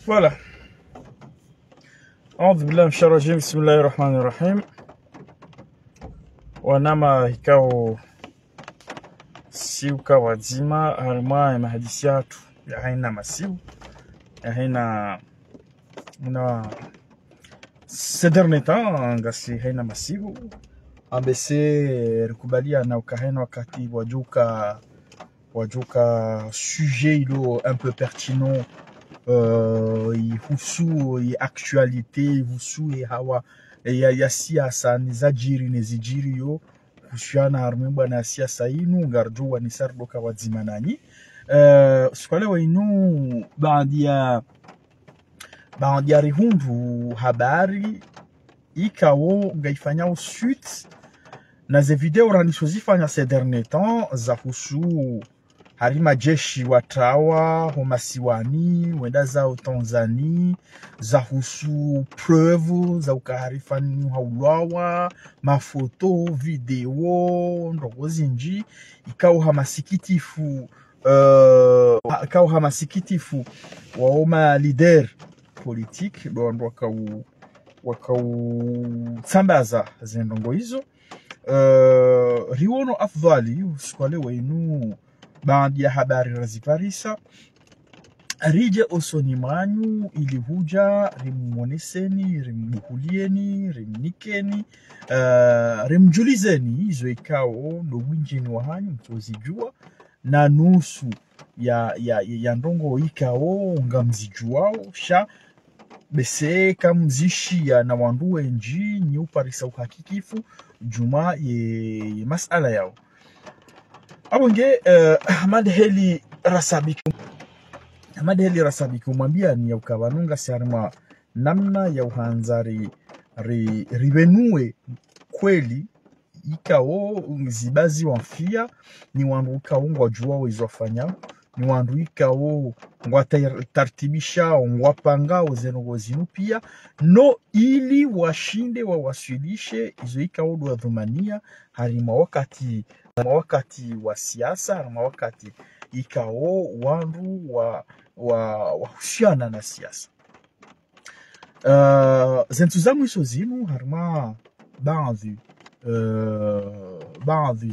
Voilà. أعوذ بالله من الشيطان الرجيم. بسم الله الرحمن الرحيم. Wanama hikao siuka wazima harimoi mahadisi yatu ya haina masiu ya haina ces derniers temps ngasi haina masiu ambese rikubalia na ukahena wakati wajuka sujet ilo un peu pertinent ihusu actualité ihusu hawa ya siasa nizajiri nezijiri yo kushana harmemba na siasa yinu ngarjua ni sardoka wazima nanyi sukale wa inu baadhi ya rihundu habari ikawo ngaifanya suite na ze video ranisozifanya ces derniers temps za husu harima jeshi watawa homasiwani wenda za Tanzania za husu preuve za ukaharifani haulawa mafoto video ndogo zinji ikao hamasikitifu waoma lider politique ndo wakau tsambaza zendongo hizo riwono afdhali usikwale wenu baadhi ya habari raziparisa rije osoni manyu ili huja rimuoneseni rimuhulieni rimnikeni rimjulizeni hizo ikao ndo winjini wa hanyu mtozijua na nusu ya ndongo ikao ngamzijuao sha bese kamzishia na wandu enji ni uparisa uhakikifu juma ye masala yao abonge madheli rasabiku mwambia ni ya ukawanunga siarima namna ya uhanzari rivenue kweli ikao zibazi wafia ni wandu ukaungwa jua wezofanya ni wandu ikao ngwa tartibisha ngwa panga ozenogo zinu pia no ili washinde wa wasilishe izo ikao duwa dhumania harima wakati wa siasa harima wakati ikao wandu wahusiana na siasa zentuzamu iso zinu harima baadhi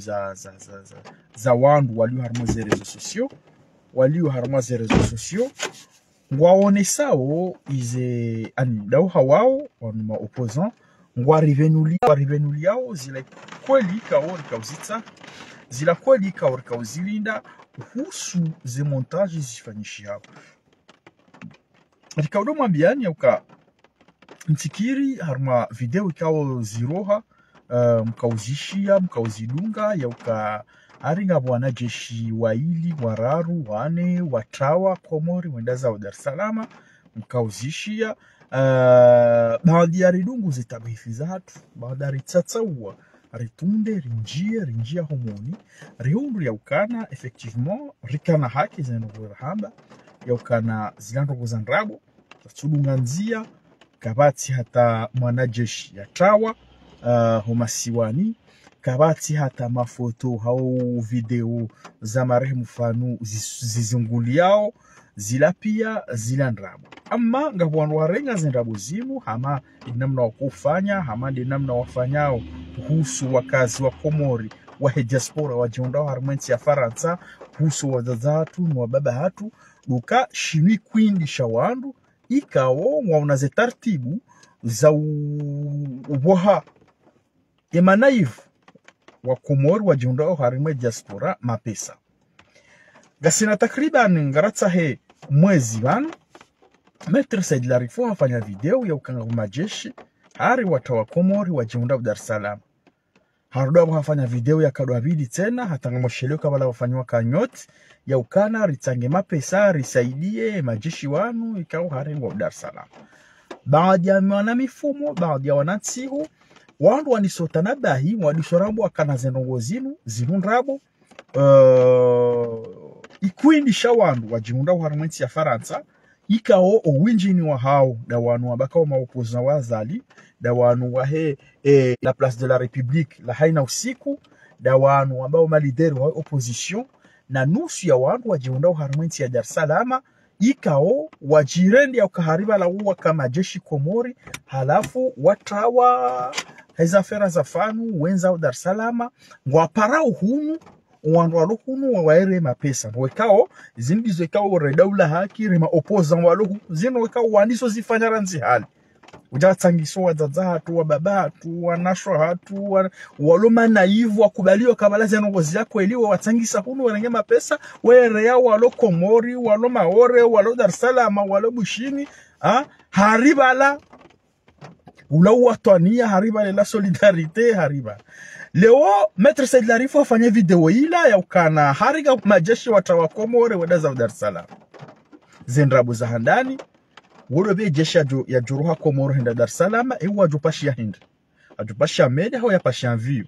za wandu walio harima ze réseaux sociaux ngwaonesao ize anidau hawao wanuma opposant ngwarivenu yao zila kweli ikao rikauzitsa zila kweli ikao rikauzilinda husu ze montage zifanyishi hapo rikaudo mwambiani yauka mtikiri harma video ikao ziroha mkauzishia mkauzidunga yauka aringa bwana jeshi waili wararu wane watawa Komori wenda za Dar es Salaam mkauzishia baadhi ya ridungu zitabihi zatu baada ritsatsawa ritunde rinjia homoni riundu ya ukana effectivement rikana haki zenogora hamba ya ukana zilandogo za ndrabo tsudunganzia kabati hata mwanajeshi ya tawa homasiwani kabati hata mafoto hao video za marehemu fanu zizunguliao zila pia zila ndrabo ama ngabwanu warenga zindrabo zimu hama namna wakufanya hama namna wafanyao husu wakazi wa Komori wa diaspora wajiondao harmenti ya Faransa husu wazazatu na wababa hatu duka shimi kwindi shawandu ikao mwauna tartibu za uboha emanaifu wa Komori wajiondao harima diaspora mapesa gasina takriban ngaratsa he mwezi wanu Maitre Said Larifo hafanya video ya ukanga majeshi hari watawa Komori wajiondao Dar es Salaam harudabu hafanya video ya kadwabidi tena hatanga mosheleo kabala wafanywa kanyoti ya ukana ritange mapesa risaidie majeshi wanu ikao haringo Dar es Salaam baadhi ya wana mifumo baadhi ya wanatsihu wandu wanisotana bahi wadisorambu wakana zenongo zinu ndrabo ikuindi shawandu wajiunda uharumenti ya Faransa ikao owinjini wa hao da wanu wabakao maopoza wazali da wanu wahe la place de la République la haina usiku da wanu ambao malideri wa opposition na nusu ya wandu wajiunda uharumenti ya Dar es Salaam ikao wajirendi ya ukahariba la uwa kama jeshi Komori halafu watawa heza fera za fanu wenza Dar es Salaam ngwapara uhunu wandu walohunu wawaere mapesa wekao zindizo ekao redaula haki rema opposant walohunu zino wekao wandiso zifanya ranzi hali ujatangiso wazaza hatu wababa hatu wanashwa hatu waloma naivu wakubaliwa kabalazi ya nongozi yako eliwa watangisa hunu warenge mapesa werea walo Komori walo Maore walo Dar es Salaam walo Bushini hariba la ula uwatwania hariba la solidarite hariba leo Maître Said Larifo afanya video ila ya ukana hariga majeshi watawa Komore wadaza Dar es Salaam zendrabu za handani wolo be jeshi ya juruha Komoro hinda Dar es Salaam ewa jupashia hinda ajupashia mede hao ya pashia view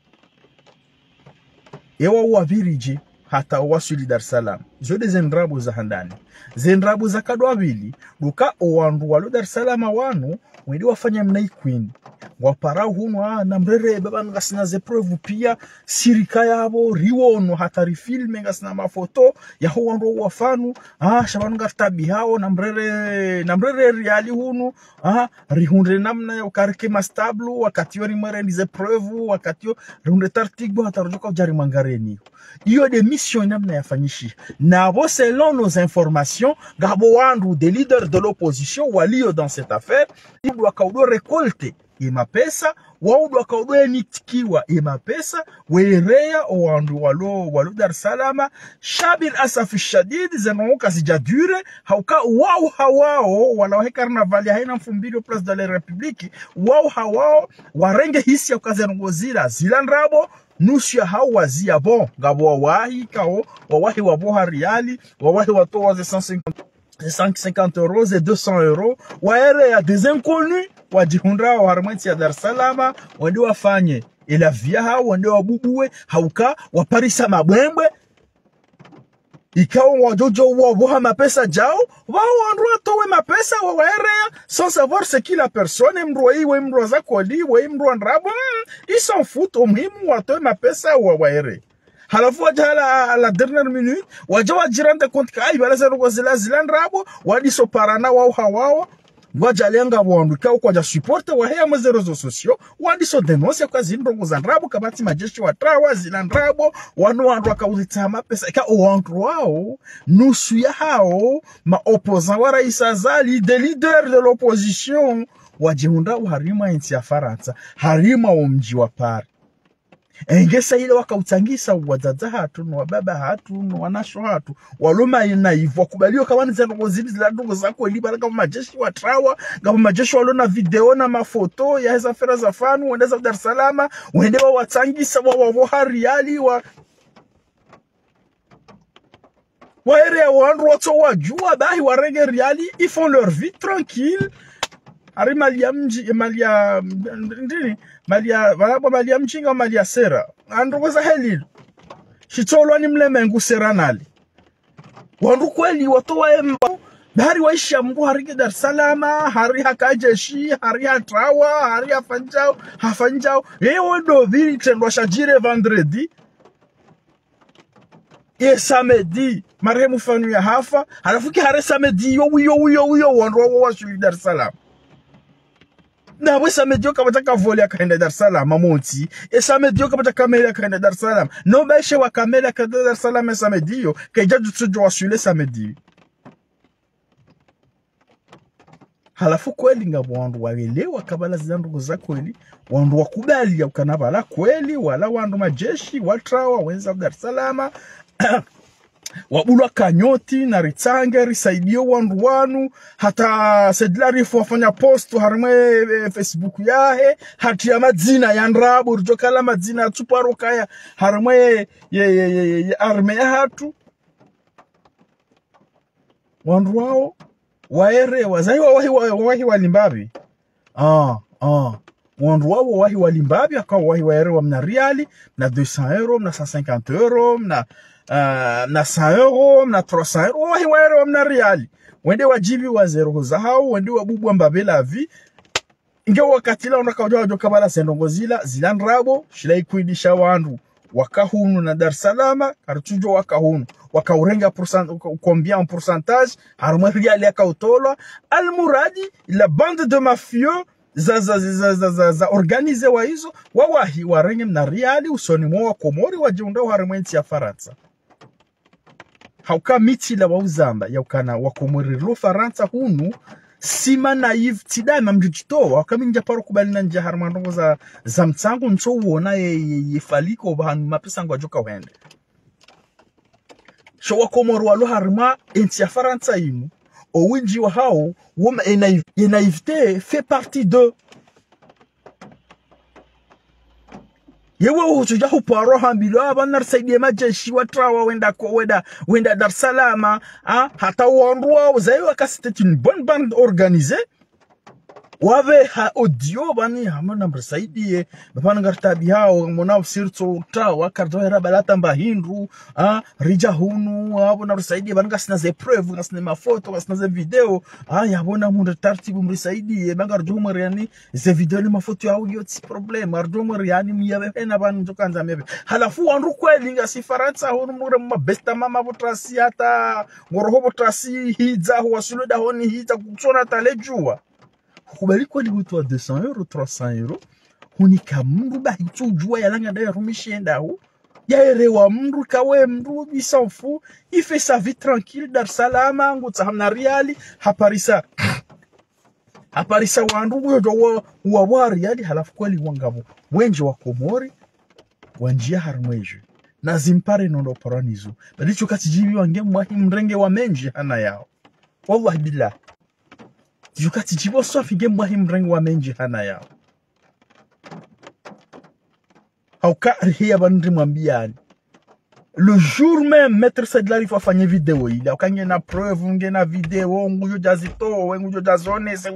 ewa uwaviriji hata wasuli Dar es Salaam zode zendrabu za handani zendrabu za kadwabili duka owandu walo Dar es Salaam wanu wende wafanya mnai queen wapara hunu na mrere baba ngasina ze preuve pia sirika yabo riwono hatari filme ngasina mafoto ya ho wandu wafanu shabanu ngatabi hao na mrere reali hunu rihunde namna ya ukarike mastablu wakati yori mwere ndize preuve wakati yo rihunde tartigbo hatarujoka ujari mangareni iyo de mission namna ya fanyishi na bo selon nos informations gabo wandu des leaders de l'opposition waliyo dans cette affaire il doit kaudo récolter mapesa waudu wakaudoe nitikiwa mapesa werea owandu walo Dar es Salaam shabil asafi shadid zanoka sijadure hauka wao hawao wala carnaval ya haina mfumbili place de la République wao hawao warenge hisi ya kazanongozila zilandrabo nusu ya hao wazia bon gabo wahi kao wahi waboha riali wahi watoa 150 euros et 200 euros waere ya des inconnus wajihundra wa harimoi ya Dar es Salaam wende wafanye ila via hao wende wabubuwe hauka waparisa mabwembwe ikao wajojo waboha mapesa jao wao wandu atowe mapesa wawaerea sans savoir ce qui la personne mroi we mroi za koli we mroi ndrabo ils s'en foutent muhimu watowe mapesa wawaere halafu wajala la dernière minute wajawa jiranda konti kai balaza rugo zilandrabo wadiso parana wao hawao wajalenga wandu kwa kwa support wa haya maze réseaux sociaux wadiso denonce kwa zindongo za ndrabo kabati majeshi watrawa zilandrabo wandu wakaulita mapesa ka wandu wao nusu ya hao ma opposant wa rais Azali des leaders de l'opposition wajihunda harima inti ya Faransa harima wa mji wa Paris engesa ile wakautangisa wazaza hatu no baba hatu no wanasho hatu waloma naivu wakubaliwa kama nzango zilandogo zako libara kama majeshi watrawa kama majeshi walona video na mafoto ya hizo fera za fanu wendeza Dar es Salaam wende watangisa wa riali waere wandu watu wajua bahi warege riali ils font leur vie tranquille harimalia mji malia ndini malia mchinga malia sera androgoza helilo shitolwa ni mlemengu sera nali wandu kweli watowa emba bahari waisha mngu harige Dar es Salaam hari hakajeshi hari hatrawa hari hafanjao yeo ndo vili tendwa shajire vendredi samedi marehemu fanu ya hafa halafu ki hare samedi yo wandu wa Suivez Dar es Salaam na we samedio kama taka volia kaenda Dar es Salaam mamonti samedio kama taka kamera kaenda Dar es Salaam no baishe wa kamera kaenda Dar es Salaam samedio kaja tujo wasule samedio halafu kweli ngabo wandu waelewa kabala zandu za kweli wandu wakubali ya ukanabala kweli wala wandu majeshi watrawa wenza Dar es Salaam wabulwa kanyoti na ritange risaidio wandu wanu hata Said Larifo wafanya postu harimoi Facebook yahe hati ya madzina ya ndrabu rujokala madzina tuparoka ya harimoi ya arme ya hatu wandu wao waere wazai wahi walimbabi wandu wao wahi walimbabi akawa wahi waere wa mna riali na 200 euro na 150 euro na 100 euro na 300 euro wahi waere wa mna riali wende wajibi wa zero za hao wende wabubu ambabela vi inge wakati la unakaujwa kabala sendongo zilandrabo shila ikuidisha wandu wakahunu na Dar es Salaam kartujo wakahunu wakaurenga combien en pourcentage harma riali akautolwa almuradi la bande de mafieux za organize wa hizo wawahi warenge na riali usoni mwa wa Komori wajiunda harma nchi ya Faransa hauka miti la wauzamba yaukana wa Komori lo Faransa hunu sima naive tidama mjitoa kama njaparo kubalina nje harma ndongo za mtsangu nso uona yefaliko bahanu mapesa ngo ajoka wende sho wa Komori walo harma nchi ya Faransa yinu owinji wa hao woma naivete fait partie de yewe uchuja huparo hambilo abanar saidie majeshi watrawa wenda Dar es Salaam hata wandwa zayo akasite une bonne bande organisée wave ha audio bani hamana msaidie bapana ngartabi hao mona sirto trawa kardoera balata mbahindu rija hunu abo na msaidie banga sina ze preuve ngasina mafoto ngasina ze video yabona mundu tartibu msaidie banga rjumari yani ze video ni mafoto ya audio ti problem rjumari yani miyabe na banu jokanza mebe halafu wandu kweli ngasi Faransa hunu mure mabesta mama botrasi hata ngoroho botrasi hiza huwasulu da honi hiza kutsona talejua kubali kwa liwito wa 200 euros 300 euros hunika mndu bahi tujua yalanga da rumishenda hu yaerewa mndu kawe mndu bisanfu il fait sa vie tranquille Dar es Salaam ngutsa hamna riali haparisa wandu wedo wa riali halafu kweli wangabo wenje wa Komori wanjia harmweje na zimpare nondo paranizo badicho katijibi wange mwahi mrenge wa menji hana yao wallahi billah yukati jibo sofige mwahi mrengi wa menji hana yao hauka rihia bandri mwambiani le jour même maître Sedlari fa fanye video ile ukanye na preuve nge na video ngujo jazito ngujo jazone se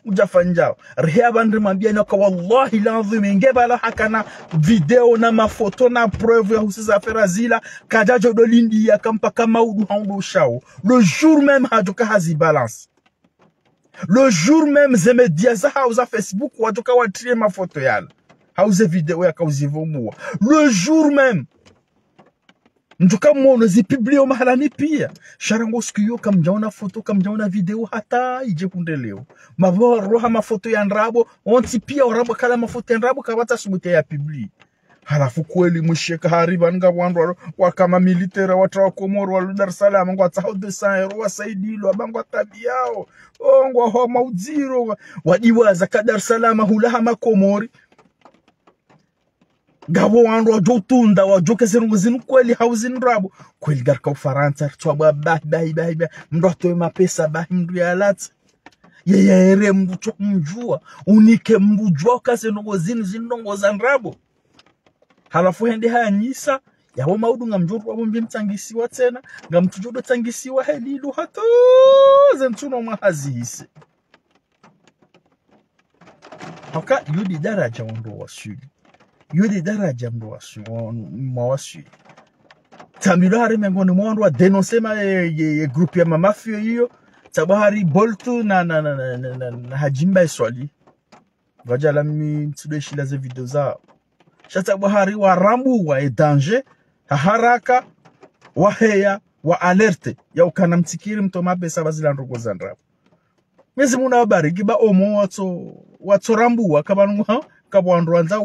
ujafanja rihia bandri mwambiani kwa wallahi lazim ngebala hakana video na mafoto na preuve ya husiza ferazila kajajo dolindi ya kampa kama udu hangu shao le jour même hajoka hazi balance. Le jour même, je me disais, hausa Facebook, wajoka watrie ma photo yala. Hausa video ya kauzivo muwa. Le jour même, njoka mwono zi publio mahalani pia. Sharango skuyo kamjaona foto, kamjaona video hata ije kunde leo. Mavo roha mafoto ya nrabo, onti pia orabo kala mafoto ya nrabo kabata subute ya publi. Halafu kweli msheka hariba nga wandu wakama militera watra wa Komoro wa Dar es Salaam ngwa tsao 200 euros wasaidilo abangwa tabiao ngwa ho mauziro wadiwa za Dar es Salaam hulaha makomori gabo wandu wajotunda wajoke zinu kweli hauzin rabo kweli garka ufaransa twaba bai mndo atoe mapesa bai mndu ya lati yeyere mndu chokmjua unike mbujua kase nongo zinongo za nrabo halafu hende haya nyisa yawo maudu ngamjuru wabo mbimtangisiwa tena ngamtujodo tangisiwa helilu hata zentuno mahazisi haka yudi daraja ndo wasuli yudi daraja ndo wasuli mwasuli tamilo hari mengoni mwandu wa denosema ye grupi ya mamafio hiyo tabahari boltu na hajimba eswali vajala mi tsudeshi laze video zao shata bahari wa rambu wa danger haraka waheya wa alerte ya ukana mtikiri mtoma pesa bazila ndogo za ndrapo mezi muna habari kiba omo watu rambu wa kabanu kabwandu anza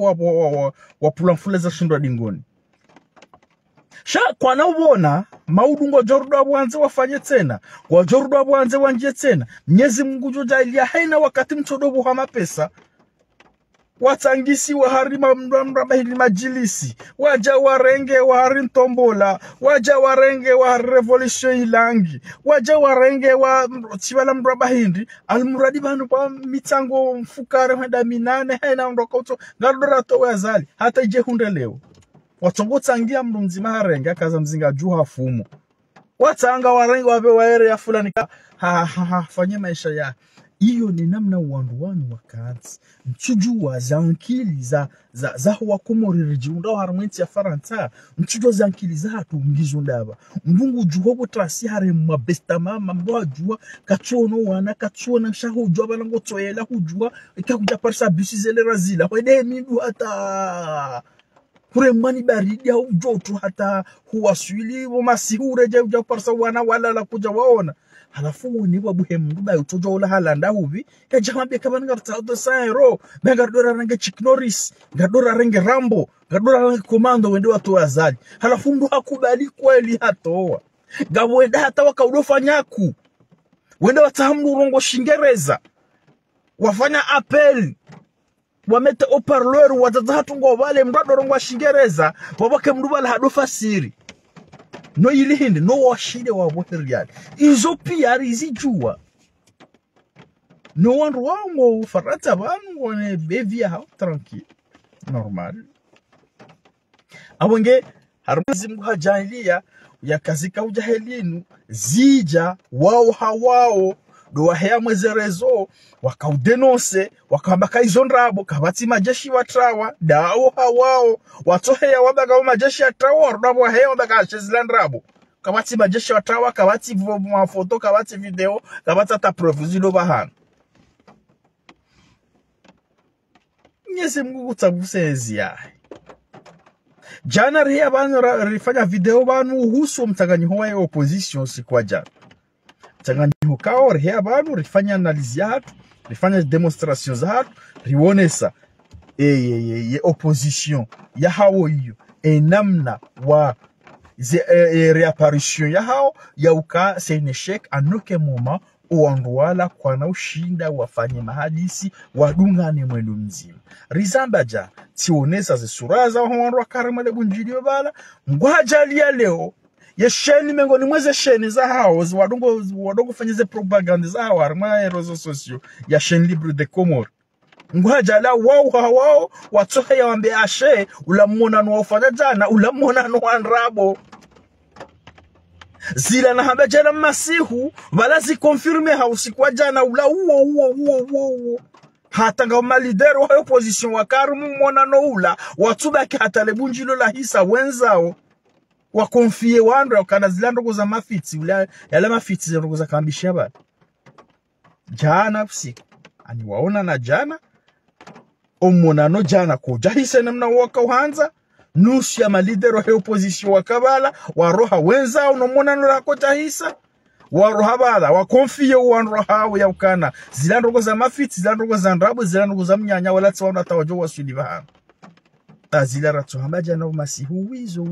wa pulamfule za shindwa dingoni sha kwa na ubona maudungo jordo abwanze wafanye tena kwa jordo abwanze wanje tena Mwenyezi Mungu joja ilia haina wakati mtodobu hama pesa watangisi wa harima mrabahili majilisi waja warenge wa harintombola waja warenge wa revolution ilangi waja warenge wa chibala mrabahindi almuradi banu kwa mitango mfukare henda minane haina ndoka uto ngardora to wazali hata ije hunde leo watongo tangia mndu mzima harenge akaza mzinga juha fumu watanga warenge wabe waere ya fulani fanye maisha ya iyo ni namna wandu wakaanzi mchujua zankili za wa Komori rijiunda harmenti ya Faransa mchujua zankili za hatu mgizo ndaba mbungu juhobo trasi hare mabesta mama mboa jua kachuono wana kachuona shaho ujua balango toyela hujua ikakuja parsa bisi zele razila wede mindu hata kure mani baridi au joto hata huwaswili masihure je uja parsa wana wala la kuja waona halafu ni wabuhe mduba utojo ula halanda huvi ya jambe kabani ngarta do saero ngardora range chiknoris ngardora range rambo ngardora range komando wende watu wazali halafu mdu hakubali kweli hatoa gawenda hata wakaudofanya wende watahamdu rongo shingereza wafanya apel wamete oparleur watazatu ngo vale mrado rongo shingereza wabake mdubala hadofa siri no yilihinde no washide wa boheriali izo pia rizijua no wandu wango farata banu wane bevia hao tranquille normal awenge harumazi mhajahilia ya kazika ujahilinu zija wao hawao do wahea mweze réseaux wakaudenonse wakambaka izo ndrabo kabati majeshi watrawa dao hawao watohea wabaga majeshi atrawa rudabo wahea wabaga shezila ndrabo kabati majeshi watrawa kabati mafoto kabati video kabati ata preuve zilo bahana nyese mgugu tabusezi ya jana ria banu rifanya video banu uhusu mtaganyiho wa opposition sikwa jana mtaganyiho kao ria banu rifanya analizi hatu rifanya demonstration za hatu rionesa opposition ya hao hiyo namna wa reapparition ya hao ya uka c'est un échec en aucun moment uandwala kwa na ushinda wafanye mahadisi wadungane mwendo mzima rizambaja tionesa zisuraza wandu wakarimale bunjilio bala ngwajalia leo yesheni mengoni mweze sheni za hao wadongo fanyize propaganda za hao arma réseaux sociaux ya chaîne libre de Comores ngwajala wao watohe ya wambe ashe ulamona no wafanya jana ulamona no andrabo zila na hamba jana masihu wala zi confirme hausikwa jana ula uo hata ngama lideri wa opposition wakarumu mona no ula watubaki hata lebunjilo la hisa wenzao wakonfie wandu kana zila ndogo za mafiti ula yale mafiti ndogo za kambisha ba jana usiku ani waona na jana omona no jana ko jahise namna waka uhanza nusu ya malideri wa opposition wakabala waroha wenzao no mona no lako jahisa waroha bala wakonfie wanroha ya ukana zila ndogo za mafiti zila ndogo za ndrabo zila ndogo za mnyanya wala tsawana tawajo wa Suivez Habarizacomores azila ratu hambaja na masihu wizo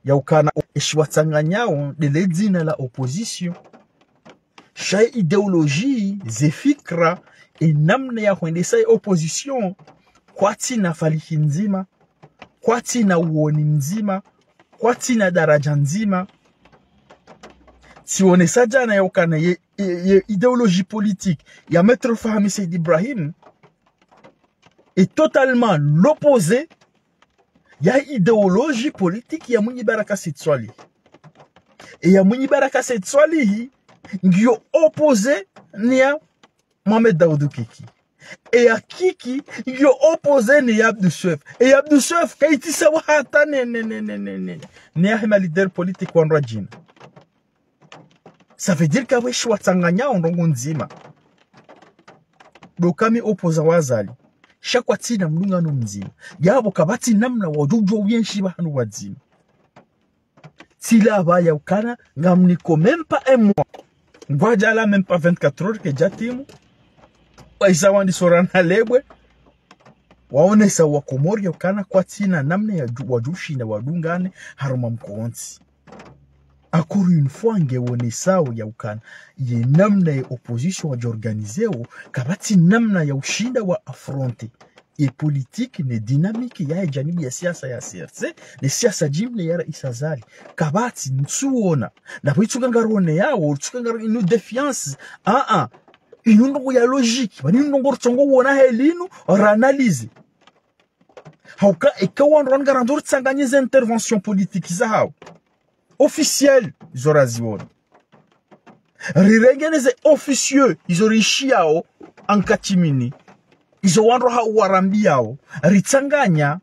ya ukana eshwatsanganyao de ledzina la opposition shay idéologie zefikra namna ya kuendesha opposition kwati na falihi nzima kwati na uoni nzima kwati na daraja nzima tionesa jana ya ukana ye idéologie politique ya Maître Fahmi Said Ibrahim est totalement l'opposé ya idéologie politique ya Mwenye Baraka Said Swalih et ya Mwenye Baraka Said Swalih ngio opposé ni ya Mohamed Daoudou Kiki et ya Kiki ngio opposé ni ya Abdou Chef et Abdou Chef kaiti sawa hata ni ya hima leader politique wa Nrajina. Ça veut dire que wesh watanganya ondongo nzima dokami opposa wazali shakwa tina mlungano mzima yabo kabati namna wajujo uyenshi bahanu wazima tila baya ukana ngamniko même pas un mois ngwajala même pas 24 heures ke jatimu waisa wandi sorana lebwe waonesa wa Comores ukana kwa tina namna ya wajushi na wadungane haruma mkonzi encore une fois ngewonesa ya ukana ye namna ya opposition wajorganizeo kabati namna ya ushinda wa affronter et politique ne dynamique ya janibi ya siasa ya CRC ne siasa jimle ya isazali kabati nsuona na bwitsukangarone yawo tsukangaro inu défiance inungo ya logique bani nungo tsongo wona helinu or analyse hauka ekawan ron garantor tsanganyize intervention politique za hao officiel zoraziona rirengeneze officieux izorishiao ankatimini izo wanroha warambiao ritsanganya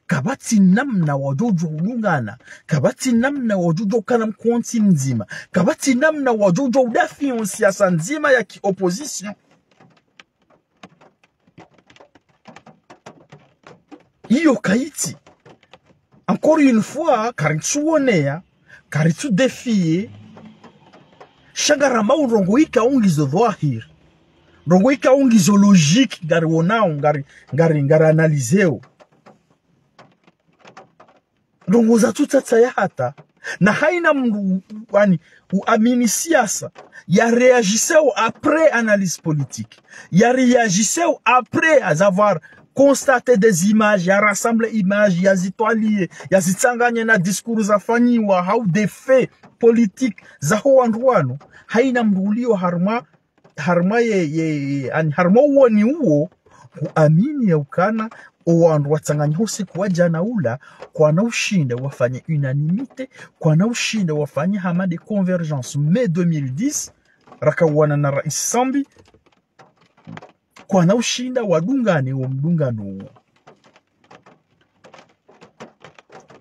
kabati namna wajojo ulungana kabati namna wajojo kana mkonti nzima kabati namna wajojo udafi siasa nzima ya ki opposition iyo kaiti encore une fois karitsuonea karitsu défier shagara maurongo ika ungizo dhahir rongo ika ungizo logique ngari wonao ngari analyseo rongo za tutataya hata na haina yani uamini siasa ya réagisseur après analyse politique ya réagisseur après avoir constaté des images ya rassemble images ya zitwalie ya zitsanganye na discours za fanyiwa au des faits politiques za hoandwano haina mrulio harma yani harma uoni huo kuamini ya ukana owandu watsanganya hose kwa jana ula kwa na ushinda wafanye unanimite kwa na ushinda wafanye hamade convergence mai 2010 rakawana na rais Sambi kwa na ushinda wadungane wa mdungano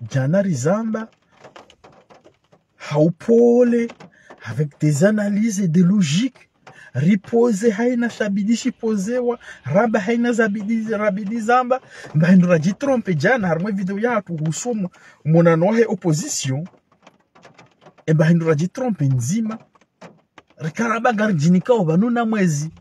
jana rizamba haupole avec des analyses et des logiques ripose haina shabidishi pozewa raba haina zabidi rabidi zamba mbahindu rajitrompe jana harmwe video yatu husumu monanohe opposition mbahindu rajitrompe nzima rikaraba garjinika obanuna mwezi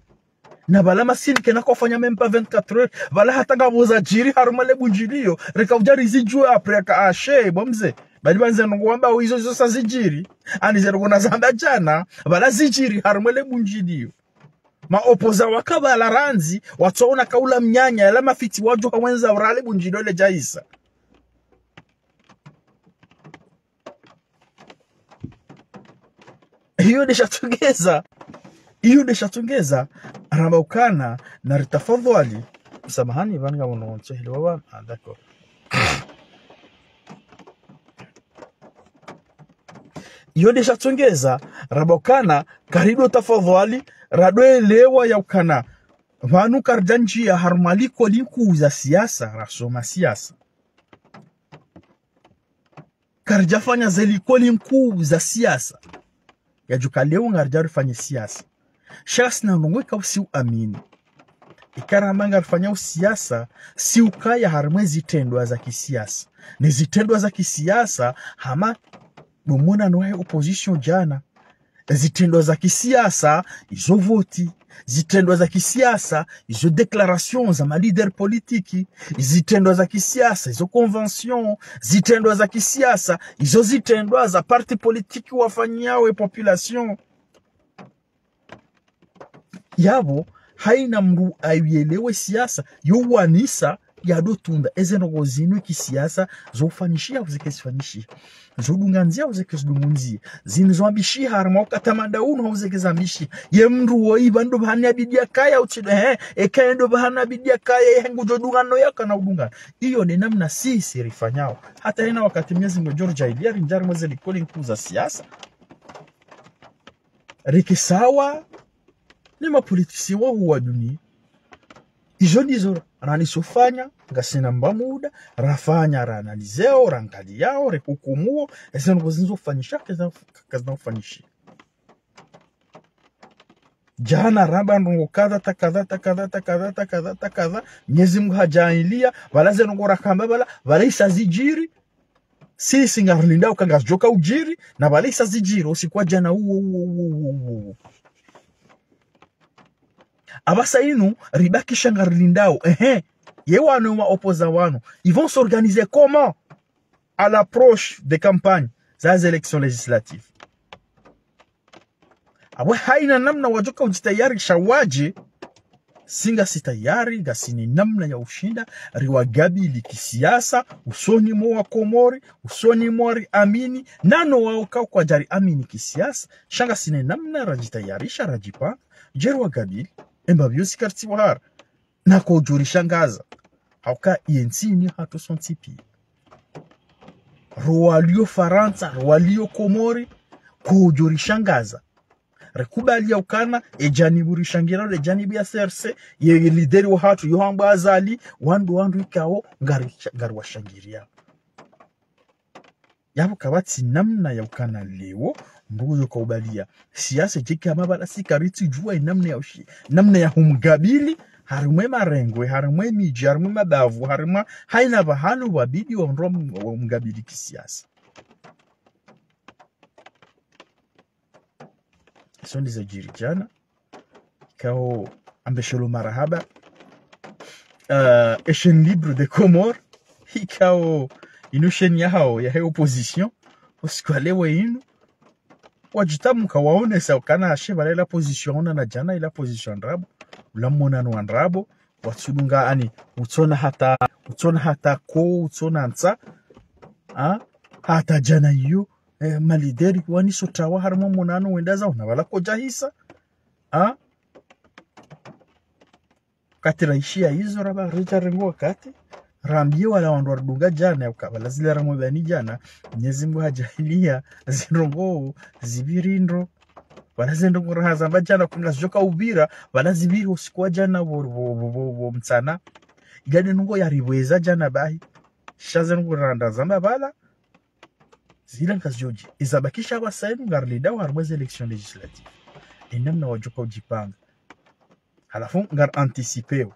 na bala masini kena kufanya même pas 24 heures bala hata ngaboza jiri harumale bunjilio rikauja rizijue après ka ashe bomze bali banze ngwamba hizo sazijiri anizero kuna zamba jana bala zijiri harumale bunjilio ma opoza wakabala ranzi watona kaula mnyanya yala mafiti waju hawenza urale bunjilio le jaisa hiyo deshatungeza arabaukana na ritafadhali samahani vanga wanaoncho hili baba d'accord hiyo deshatungeza arabaukana karido tafadhali radoelewa ya ukana vanu karjanji ya harmaliko linku za siasa rasoma siasa karjafanya zeliko linku za siasa ya juka leo ngarjaru fanya siasa shas na ngweka usi uamini ikarama ngarfanya siasa si ukaya harmwezi tendwa za kisiasa ni zitendwa za kisiasa hama bomona noe opposition jana zitendwa za kisiasa izo voti zitendwa za kisiasa izo declaration za ma leader politiki zitendwa za kisiasa izo convention zitendwa za kisiasa izo zitendwa za parti politiki wafanyiao population yabo haina mru ayelewe siasa yowanisa yadotunda ezenogo zinu kisiasa zofanyishia uzekesifanyishia zodunganzia uzekezidungunzia zinzoambishia harma ukatamanda uno uzekezambishi ye mru woiba ndo bahana bidia kaya uchido ekaendo bahana bidia kaya hengu jodungano yaka na udungana iyo ni namna sisi rifanyao hata ina wakati miezi ngo Georgia iliari njari mweze likoli nkuza siasa rikisawa ni mapolitisi wa huwa dunia izo nizo ranisofanya ngasina mbamuda rafanya raanalizeo rangali yao rekukumuo ese ngo zinzofanyisha kaza ufanyishia jana ramba ndongo kadha nyezi mhajailia balaze ngora kamba bala isazijiri sisi ngarlinda ukangajoka ujiri na bala isazijiri usikwa jana uo abasa inu ribaki shangarlindao yewano wa opposa wano ils vont s'organiser comment à l'approche des campagnes za élections législatives abwe haina namna wajoka ujitayari shawaje singa sitayari gasini namna ya ushinda riwagabili kisiasa usoni mwa Komori usoni mwa amini nano wao kwa jari amini kisiasa shanga sine namna rajitayarisha rajipa jerwa gabili embabiosi karti wahara na kujuri shangaza hauka yensini hatu sontipi waliyo Faransa waliyo Komori kujuri shangaza rekubali ya ukana ejanibu rishangira le janibu ya serse ye lideri wa hatu yohangu azali wandu ikao ngari wa shangiria yabo kabati namna ya ukana leo mbuzo kaubalia siasa jike amabala sikariti jua namna ya humgabili harimwe marengwe, harimwe miji, harimwe mabavu, harimwe haina bahano wabidi wa mgabili kisiasa. Sondi za jirijana kao ambeshelo marahaba chaîne libre de Comores ikao inu chaîne yao ya opposition usikwalewe inu wajitamu kawaone sa kana ashebala la position na jana ila position rabo ulamona no rabo watsulunga ani utsona hata ko utsona nsa hata jana hiyo malideri wani sotawa harimo munano wendaza unabala koja hisa kati raishia hizo raba reja rengo wakati rambie wala wandu wadunga jana ya ukabala zile ramo bani jana Mwenyezi Mungu hajahilia zinrongo zibirindro wala zinrongo rahazamba jana kunga joka ubira wala zibiri usikuwa jana wo mtsana igade nungo ya ribweza jana bahi shaze nungo randa zamba bala zila kazoji izabakisha wasainu ngarlida wa harmweze election legislative inamna wajuka ujipanga halafu ngar anticipeo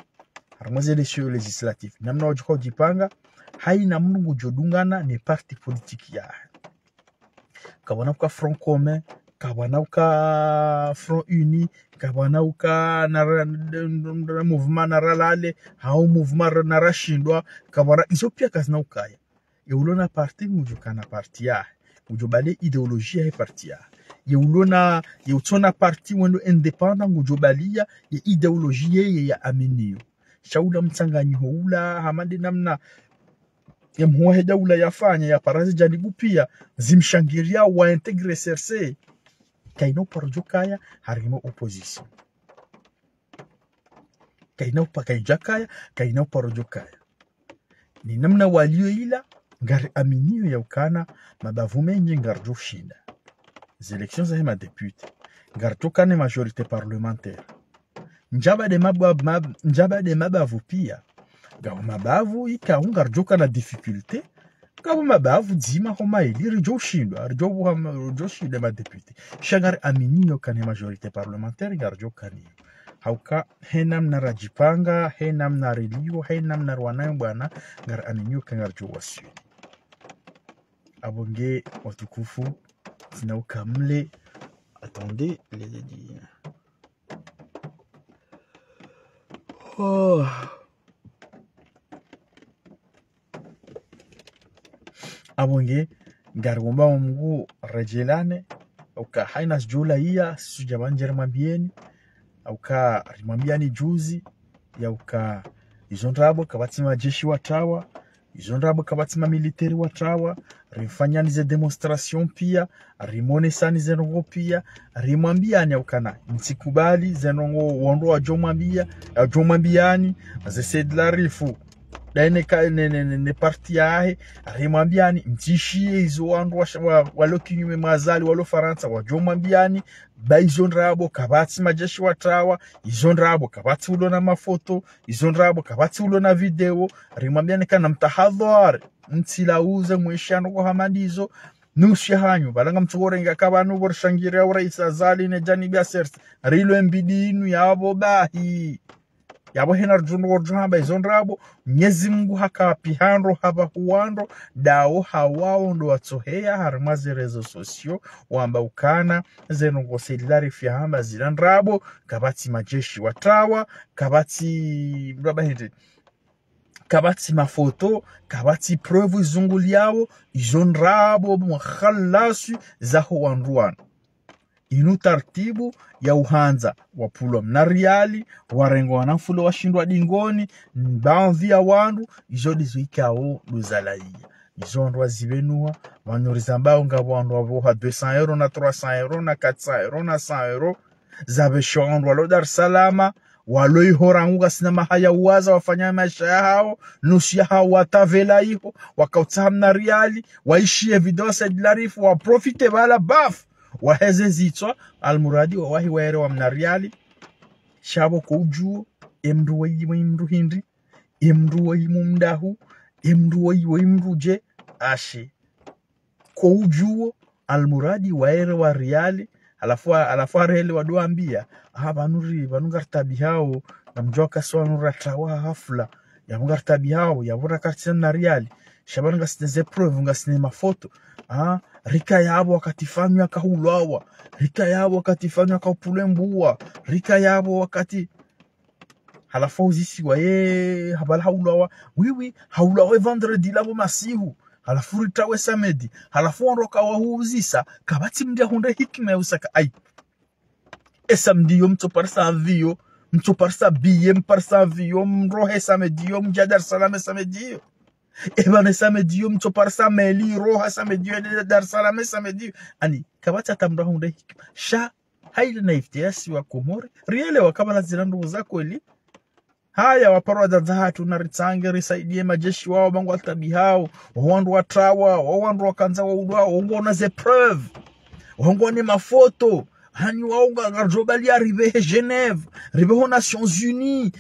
harmweze election legislative namna wajuka ujipanga haina mnungu jodungana ni parti politique ya kabana uka front commun kabana uka front uni kabana uka na mouvement naralale hao mouvement narashindwa kabana isopia kazina ukaya yeulona parti mujukana parti ya mujobale ideologia ya parti ya yeulona yeutona parti wendo independent mujobalia ya ideologia ya aminio shaula mtsanganyi houla hamande namna ya mhuwa daula yafanya ya parazi janibu pia zimshangiria wa integre CRC kaino parjukaya harimo opposition kaino pakaijakaya kaino parjukaya ni namna waliyo ila ngari aminio ya ukana mabavu menji ngarjo shinda élections za ma député ngarjo kane majorité parlementaire njaba de mabavu pia gawo mabavu ikaunga rjoka na difficulté gawo mabavu dzima homa ili rjo shindwa rjo shinde ma député shagar aminio kane majorité parlementaire ngarjo kane hauka henam na rajipanga henam na relio henam na rwanayo bwana ngar aminio kangarjo wasio abonge watukufu zina ukamle attendez les dit abonge ngargomba mungu rejelane uka haina jula iya sujabanjere mambieni uka rimambiani juzi ya uka izondrabo kabati majeshi watawa izondrabo kabati military watawa rifanyani ze demonstration pia rimone sani zenongo pia rimambiani ukana ntikubali zenongo wondo wa jomambiani ze sedlarifu daine ka ne parti yahe rimambiani mtishie izo wandu walo kinyume mazali walo Faransa wajomambiani baizondrabo kabati majeshi watawa izondrabo kabati ulo na mafoto izondrabo kabati ulo na video rimambiani kana mtahadhari ntilauze mwishano kwa hamadizo nushi hanyu balanga mtugorenga kabanu borshangira uraisa zali ne janibi aserse rilo mbidi inu yabo bahi yabo henar jungo jamba izondrabo Mwenyezi Mungu hakapihandro haba huandro dao hawao ndo watohea harmaze réseaux sociaux wamba ukana zenongo sedilari fihamba zilandrabo kabati majeshi watawa kabati mrabahete kabati mafoto kabati preuve izunguli yao izondrabo mwakhalasu zaho wanduano inu tartibu ya uhanza wapulo mnariali warengo wanafulo washindwa dingoni baadhi ya wandu izodi zuikao luzalaia izondwa zibenua wanyorizambao ngabo wandu waboha 200 euro na 300 euro na 400 euro na 100 euro zabeshondu walo Dar es Salaam walo ihoranguga sinema haya uwaza wafanya maisha ya hao nusu ya hao watavela iho wakautsamna riali waishie video sedlarifu wa profite bala baf waheze zitwa almuradi wa wahi waere wa mnariali shabo kujuo emru wa imru hindi emru wa imumdahu emru wa imruje ashe kujuo almuradi waere wa riali alafu arele waduambia banuri banungartabi hao na mjua kaswa nuratrawa hafla ya mungartabi hao ya vura kartina na reali shabana ngasiteze prove ngasine mafoto rika yabo wakati fanywa kahulwawa rika yabo wakati fanywa kapulembuwa rika yabo wakati halafu uzisi waye habala haulwawa wiwi haulwawa vendredi labo masihu halafu ritawe samedi halafu onroka wahuzisa kabati mdia hunde hikima usaka ai samedi yo mtoparsa avio mtoparsa biye mparsa avio mrohe samedi yo mjadar salame samedi yo ebane samedi yo mtoparsa meli roha samedi yo dar salame samedi ani kabati atamra hunde hikima sha haile na iftiasi wa Komore riele wakabala zilandu zako eli haya waparwa dadhatu na ritsange risaidie majeshi wao bangu altabi hao wawandu watrawa wawandu wakanza waudwa wongona ze preuve wongone mafoto hani waunga garjobali arrivé Genève arrivé aux Nations Unies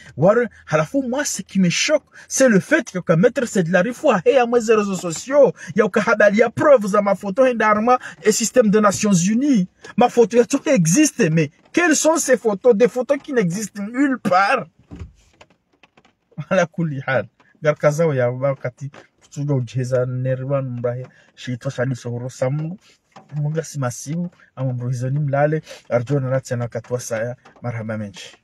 halafu moi ce qui me choque c'est le fait que mettre cette de la rifwa et à mes réseaux sociaux ya ukahabali ya preuve za mafoto indarma et système des Nations Unies ma photo ya tout existe mais quelles sont ces photos des photos qui n'existent nulle part ala kulli hal garkazaw ya wakati tuga ujeza nervan mbahe shito shani sohoro samu munga simasiu ama mruhizoni mlale arjona ratsana katwa saya marhaba menchi